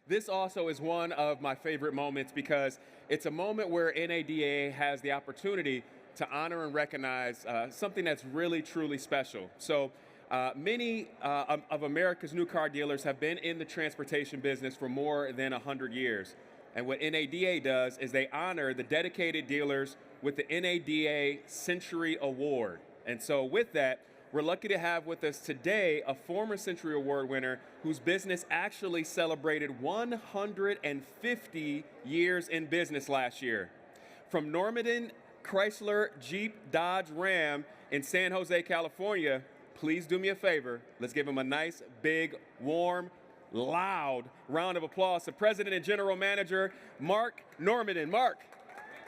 This also is one of my favorite moments because it's a moment where NADA has the opportunity to honor and recognize something that's really, truly special. So many of America's new car dealers have been in the transportation business for more than 100 years. And what NADA does is they honor the dedicated dealers with the NADA Century Award. And so with that, we're lucky to have with us today a former Century Award winner whose business actually celebrated 150 years in business last year. From Normandy Chrysler Jeep Dodge Ram in San Jose, California, please do me a favor. Let's give him a nice, big, warm, loud round of applause to President and General Manager Mark Normandy. Mark,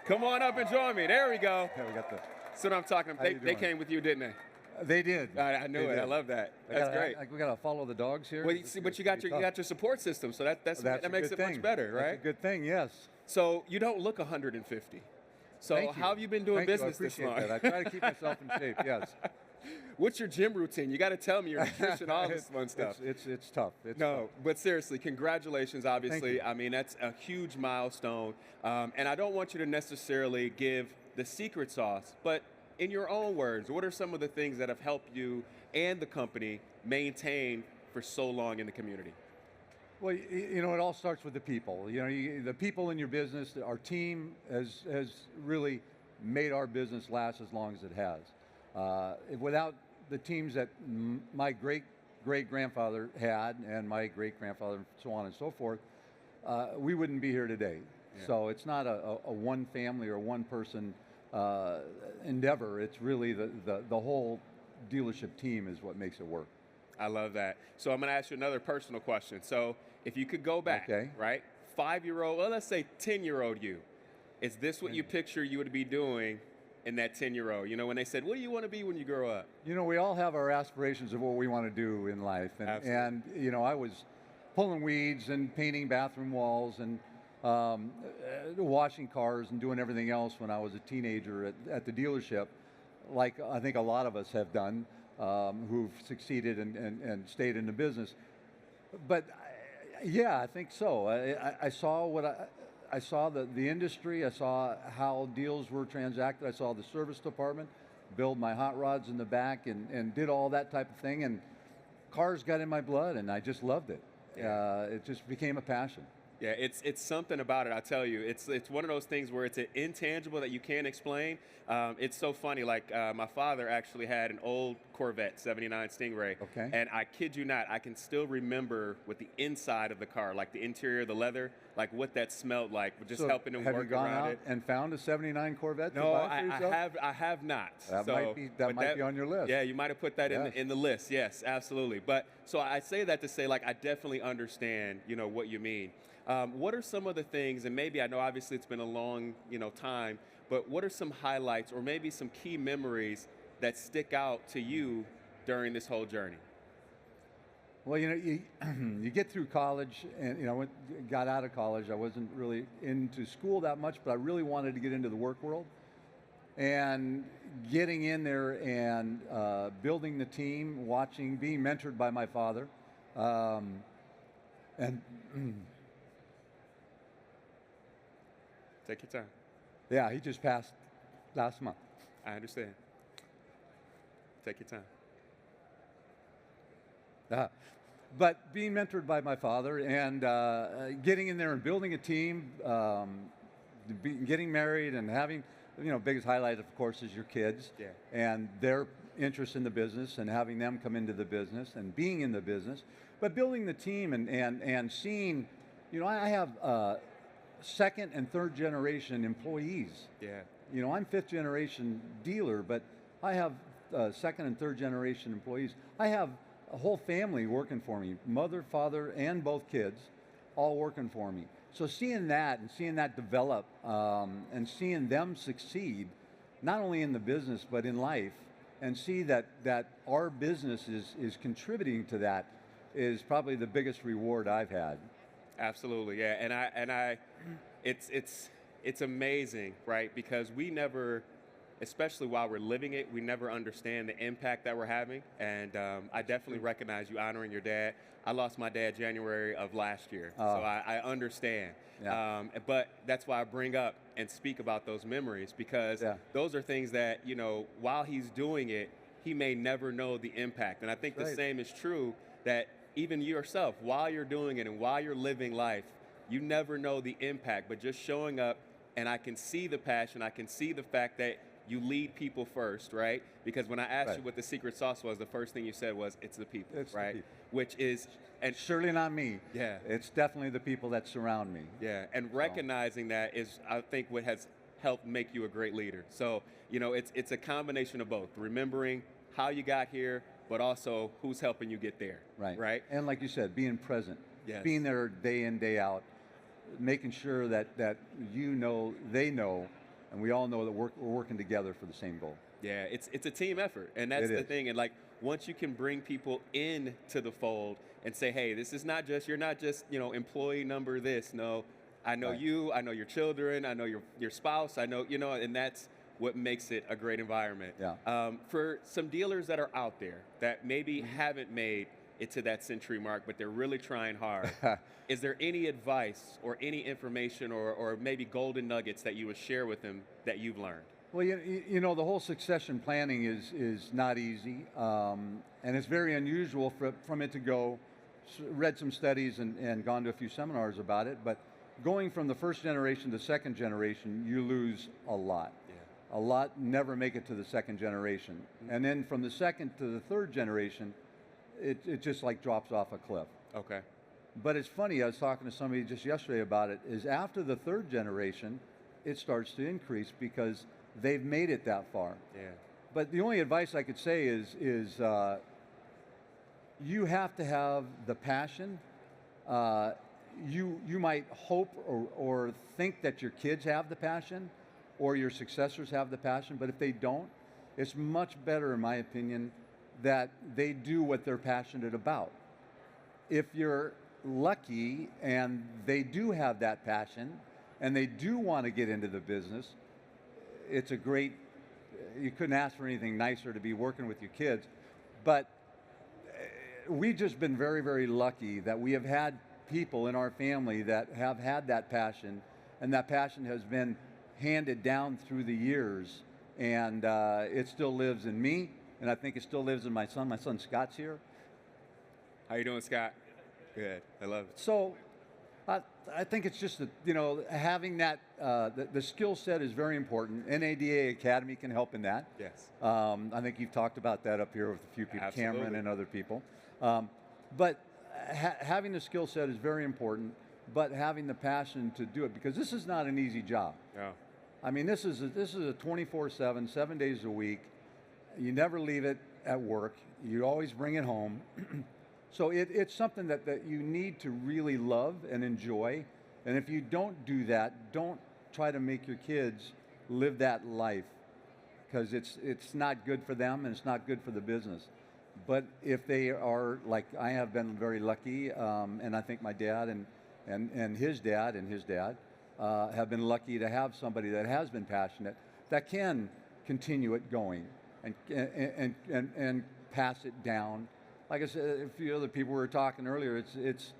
come on up and join me. There we go. Yeah, we got the. That's what I'm talking about. They came with you, didn't they? They did. I knew it. Did. I love that. That's great. We gotta follow the dogs here. Well, you see, but you got your support system, so that makes it much better, right? That's a good thing. Yes. So you don't look 150. So Thank you. how have you been doing Thank you. business this long? I appreciate that. I try to keep myself in shape. Yes. What's your gym routine? You got to tell me your nutrition, all this fun stuff. It's tough. It's No, tough. but seriously, congratulations, obviously. You. I mean, that's a huge milestone. And I don't want you to necessarily give the secret sauce, but in your own words, what are some of the things that have helped you and the company maintain for so long in the community? Well, you know, it all starts with the people. You know, the people in your business, our team has really made our business last as long as it has. Without the teams that my great-grandfather had and my great-grandfather and so on and so forth, we wouldn't be here today. Yeah. So it's not a one family or one person endeavor. It's really the whole dealership team is what makes it work. I love that. So I'm going to ask you another personal question. So if you could go back, okay, right, 5-year-old, well, let's say 10-year-old you, is this what you picture you would be doing in that 10-year-old? You know, when they said, what do you want to be when you grow up? You know, we all have our aspirations of what we want to do in life. And you know, I was pulling weeds and painting bathroom walls and washing cars and doing everything else when I was a teenager at the dealership, like I think a lot of us have done, who've succeeded and stayed in the business. But yeah, I think so. I saw I saw the industry. I saw how deals were transacted. I saw the service department build my hot rods in the back and did all that type of thing. And cars got in my blood, and I just loved it. It just became a passion. Yeah, it's something about it. I tell you, it's one of those things where it's an intangible that you can't explain. It's so funny. Like my father actually had an old Corvette '79 Stingray, okay, and I kid you not, I can still remember what the inside of the car, like the interior, the leather, like what that smelled like. Just so helping him have work you gone around out it. and found a '79 Corvette? No, to buy for yourself? I have not. That might be on your list. Yeah, you might have put that in the list. Yes, absolutely. But so I say that to say, like, I definitely understand, you know, what you mean. What are some of the things, and maybe I know obviously it's been a long, you know, time, but what are some highlights or maybe some key memories that stick out to you during this whole journey? Well, you know, you get through college, and you know, got out of college. I wasn't really into school that much, but I really wanted to get into the work world. And getting in there and building the team, being mentored by my father, and Take your time. yeah, he just passed last month. I understand. Take your time. But being mentored by my father and getting in there and building a team, getting married and having, you know, biggest highlight of course is your kids, and their interest in the business and having them come into the business and being in the business, but building the team and seeing, you know, I have second and third generation employees. Yeah. You know, I'm fifth generation dealer, but I have second and third generation employees. I have a whole family working for me, mother, father, and both kids, all working for me. So seeing that and seeing that develop and seeing them succeed, not only in the business but in life, and see that our business is contributing to that is probably the biggest reward I've had. Absolutely, yeah, and I, it's amazing, right? Because we never especially while we're living it, we never understand the impact that we're having. And I definitely recognize you honoring your dad. I lost my dad January of last year, so I understand. Yeah. But that's why I bring up and speak about those memories, because Yeah. those are things that, while he's doing it, he may never know the impact. And I think the Right. same is true that even yourself, while you're doing it and while you're living life, you never know the impact, but just showing up, and I can see the passion, I can see the fact that you lead people first, right? Because when I asked Right. you what the secret sauce was, the first thing you said was, it's the people, It's the right? people. Which is, and Surely not me. Yeah. It's definitely the people that surround me. yeah, and recognizing that is, I think, what has helped make you a great leader. So, it's a combination of both, remembering how you got here, but also who's helping you get there, Right. right? And like you said, being present. Yes. Being there day in, day out, making sure that they know, and we all know that we're working together for the same goal. Yeah, it's a team effort, and that's It the is. thing. And like, once you can bring people into the fold and say, hey, this is not just, you're not just, employee number this. No, I know Right. you, I know your children, I know your spouse, I know, and that's what makes it a great environment. Yeah. For some dealers that are out there that maybe Mm-hmm. haven't made it to that century mark, but they're really trying hard, is there any advice or any information or maybe golden nuggets that you would share with them that you've learned? Well, the whole succession planning is not easy, and it's very unusual from it to go. Read some studies and gone to a few seminars about it, but going from the first generation to second generation, you lose a lot. Yeah. A lot never make it to the second generation, and then from the second to the third generation, it just like drops off a cliff. Okay. But it's funny, I was talking to somebody just yesterday about it, is after the third generation, it starts to increase because they've made it that far. Yeah. But the only advice I could say is you have to have the passion. You might hope or think that your kids have the passion or your successors have the passion, but if they don't, it's much better, in my opinion, that they do what they're passionate about. If you're lucky and they do have that passion and they do want to get into the business, it's a great, you couldn't ask for anything nicer to be working with your kids. But we've just been very, very lucky that we have had people in our family that have had that passion, and that passion has been handed down through the years, and it still lives in me, and I think it still lives in my son. My son Scott's here. How you doing, Scott? Good. I love it. So I think it's just that, having that, the skill set is very important. NADA Academy can help in that. Yes. I think you've talked about that up here with a few people, Absolutely. Cameron and other people. But having the skill set is very important, but having the passion to do it, because this is not an easy job. Yeah. I mean, this is a 24/7, 7 days a week. You never leave it at work. You always bring it home. So it's something that you need to really love and enjoy. And if you don't do that, don't try to make your kids live that life, because it's not good for them and it's not good for the business. But if they are, like I have been very lucky, and I think my dad and his dad have been lucky to have somebody that has been passionate, that can continue it going and pass it down. Like I said, a few other people were talking earlier, it's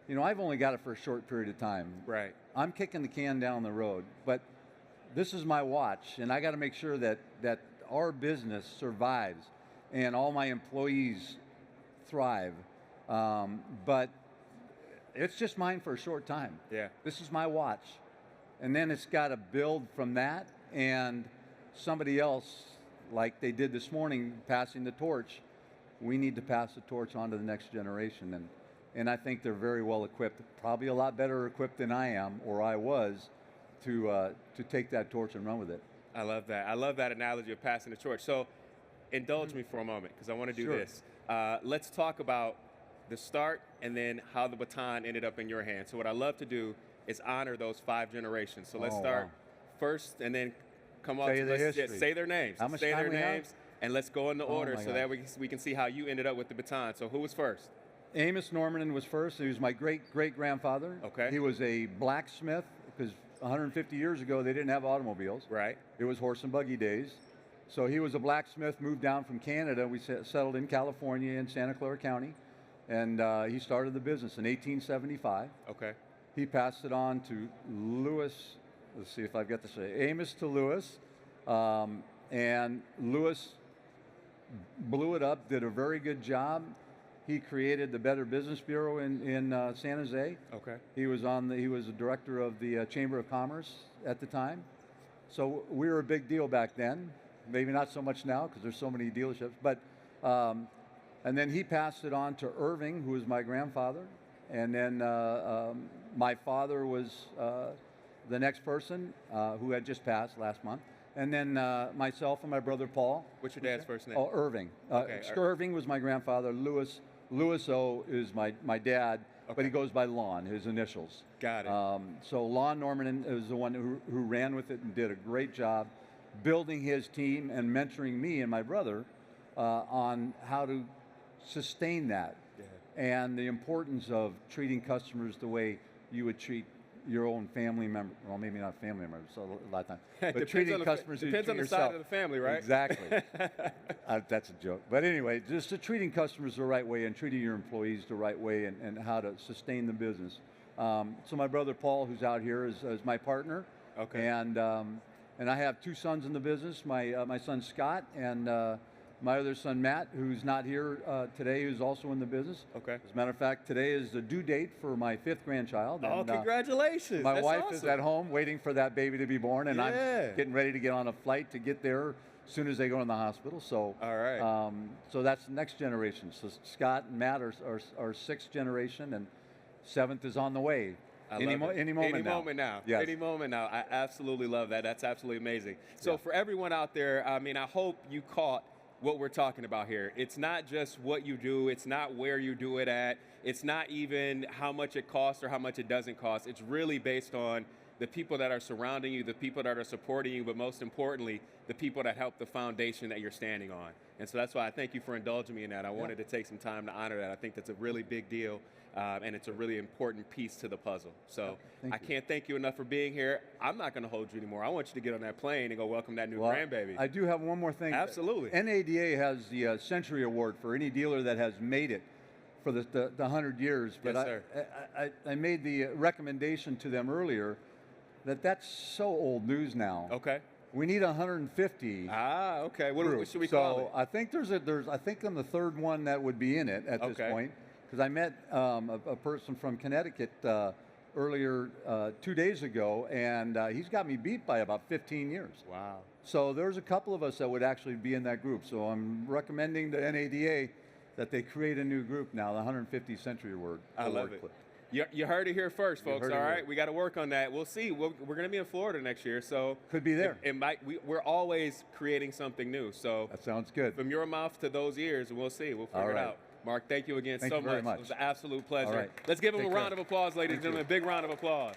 I've only got it for a short period of time. Right. I'm kicking the can down the road, but this is my watch, and I got to make sure that our business survives and all my employees thrive. But it's just mine for a short time. Yeah. This is my watch. And then it's got to build from that, and somebody else, like they did this morning, passing the torch, we need to pass the torch on to the next generation. And I think they're very well equipped, probably a lot better equipped than I am or I was to take that torch and run with it. I love that. I love that analogy of passing the torch. So indulge me for a moment, because I want to do Sure. this. Let's talk about the start and then how the baton ended up in your hands. So what I love to do is honor those 5 generations. So let's Oh, start wow. first and then come up Say to the let's history. say their names. How much say time their we have? names and let's go in the Oh, order my so that gosh. we can see how you ended up with the baton. So who was first? Amos Norman was first. He was my great-great-grandfather. Okay. He was a blacksmith, because 150 years ago, they didn't have automobiles. Right. It was horse and buggy days. So he was a blacksmith, moved down from Canada. We settled in California in Santa Clara County, and he started the business in 1875. Okay. He passed it on to Lewis. Let's see if I've got this right. Amos to Lewis, and Lewis blew it up. Did a very good job. He created the Better Business Bureau in San Jose. Okay. He was a director of the Chamber of Commerce at the time. So we were a big deal back then. Maybe not so much now because there's so many dealerships. But and then he passed it on to Irving, who was my grandfather, and then my father was the next person who had just passed last month, and then myself and my brother Paul. What's your dad's first name? Oh, Irving. Okay. Irving was my grandfather. Lewis O is my dad, but he goes by Lon, his initials. Got it. So Lon Norman is the one who ran with it and did a great job building his team and mentoring me and my brother on how to sustain that, and the importance of treating customers the way you would treat your own family member. Well, maybe not family members, so a lot of times. But treating customers depends on the yourself. side of the family, right? Exactly. That's a joke. But anyway, just treating customers the right way and treating your employees the right way, and how to sustain the business. So my brother Paul, who's out here, is my partner. Okay. And I have two sons in the business. My son Scott and my other son Matt, who's not here today, who's also in the business. Okay. As a matter of fact, today is the due date for my 5th grandchild. Oh, and, congratulations! my That's wife is awesome. at home waiting for that baby to be born, and I'm getting ready to get on a flight to get there as soon as they go in the hospital. So, all right. So that's the next generation. So Scott and Matt are 6th generation, and 7th is on the way. Any moment now. Yes. Any moment now. I absolutely love that. That's absolutely amazing. So for everyone out there, I mean, I hope you caught what we're talking about here. It's not just what you do. It's not where you do it at. It's not even how much it costs or how much it doesn't cost. It's really based on the people that are surrounding you, the people that are supporting you, but most importantly, the people that help the foundation that you're standing on. And so that's why I thank you for indulging me in that. I wanted to take some time to honor that. I think that's a really big deal, and it's a really important piece to the puzzle. So I can't thank you enough for being here. I'm not going to hold you anymore. I want you to get on that plane and go welcome that new grandbaby. I do have one more thing. Absolutely. NADA has the Century Award for any dealer that has made it for the 100 years. But yes, sir. I made the recommendation to them earlier that that's so old news now. Okay. We need 150. Ah, okay. What should we so call it? I think I think I'm the 3rd one that would be in it at this point, because I met a person from Connecticut earlier 2 days ago, and he's got me beat by about 15 years. Wow. So there's a couple of us that would actually be in that group. So I'm recommending to NADA that they create a new group now, the 150th Century Award. I love it. You heard it here first, folks. All right, we got to work on that. We'll see. We're going to be in Florida next year, so could be there. It might. We're always creating something new. So that sounds good. From your mouth to those ears, and we'll see. We'll figure it out. Mark, thank you again so much. It was an absolute pleasure. All right. Let's give him a round of applause, ladies and gentlemen. A big round of applause.